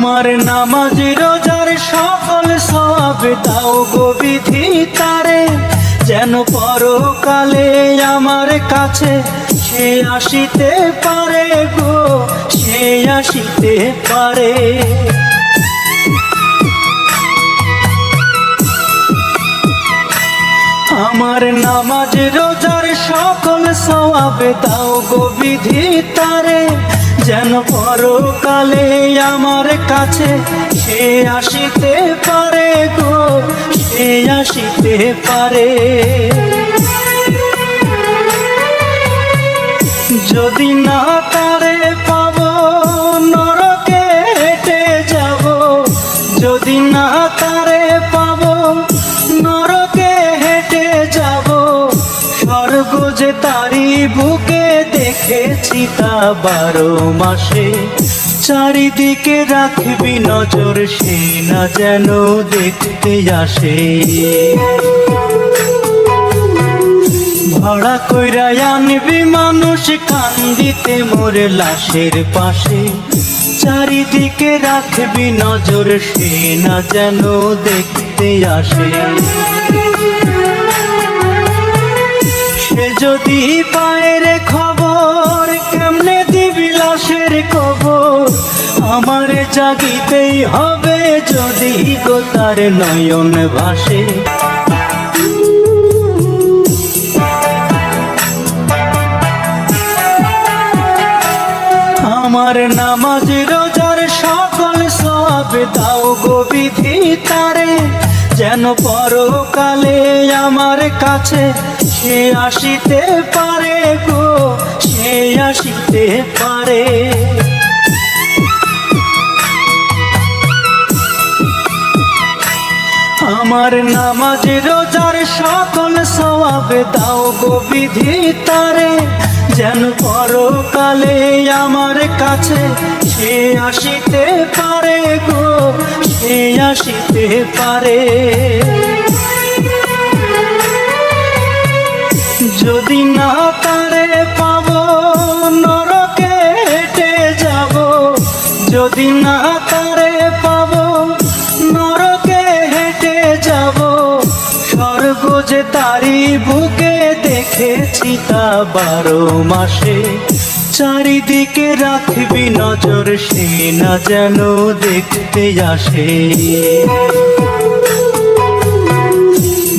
আমার নামাজ রোজার সকল সওয়াব দাও গো বিধি তারে, যেন পরকালে আমার কাছে সে আসিতে পারে গো, সে আসিতে পারে। আমার নামাজ রোজার সকল সওয়াব দাও গো বিধি তারে, যেন পরকালে আমার কাছে সে আসিতে পারে গো, সে আসিতে পারে। যদি না তারে পাবো নরকে হেঁটে যাব, যদি না তারে পাবো নরকে হেঁটে যাব। স্বর্গ যে তারি বুকে দেখেছি তা 12 মাসে, চারিদিকে রাখবি নজর সে না যেন দেখতে আসে। ভাড়া কইরা আনবি মানুষ কান্দিতে মোর লাশের পাশে, চারিদিকে রাখবি নজর সে না যেন দেখতে আসে। সে যদি পায় রে খবর কেমনে দিবি লাশের কবর, আমার জাগিতেই হবে যদি গো তার নয়ন ভাসে। আমার নামাজ রোজার সকল সওয়াব দাও গো বিধি তারে, যেন পরকালে আমার কাছে সে আসিতে পারে গো, সে আসিতে পারে। আমার নামাজ রোজার সকল সওয়াব দাও গো বিধি তারে, যেন পরকালে আমার কাছে সে আসিতে পারে গো, সে আসিতে পারে। যদি না তারে পাবো নরকে হেঁটে যাব, যদি না তারে পাবো নরকে হেঁটে যাব। স্বর্গ যে তারি বুকে দেখেছি তা 12 মাসে, চারিদিকে রাখবি নজর সে না যেন দেখতে আসে।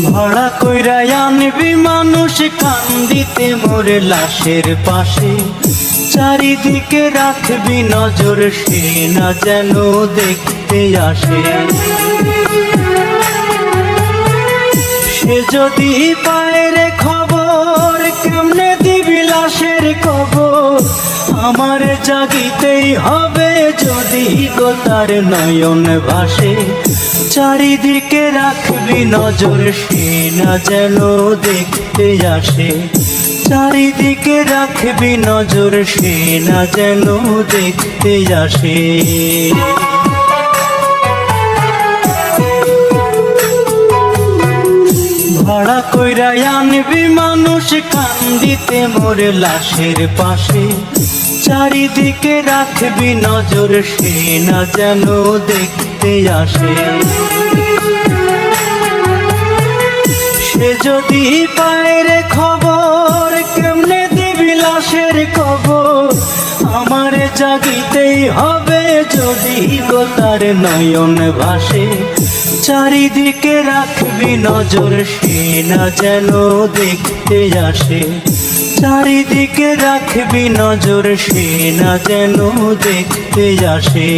ভাড়া কইরা আনবি মানুষ কান্দিতে মোর লাশের পাশে, চারিদিকে রাখবি নজর সে না যেন দেখতে আসে। সে যদি পায় রে খবর কেমনে দিবি লাশের কবর, আমার জাগিতেই হবে যদি গো তার নয়ন ভাসে। চারিদিকে রাখবি নজর সে না যেন দেখতে আসে, চারিদিকে রাখবি নজর সে না যেন দেখতে আসে। ভাড়া কইরা আনবি মানুষ কান্দিতে মোর লাশের পাশে, চারিদিকে রাখবি নজর সে না যেন দেখতে আসে। সে যদি পায় রে খবর কেমনে দিবি লাশের কবর, আমার জাগিতেই হবে যদি গো তার নয়ন ভাসে। চারিদিকে রাখবি নজর সে না যেন দেখতে আসে, চারিদিকে রাখবি নজর সে না যেন দেখতে আসে।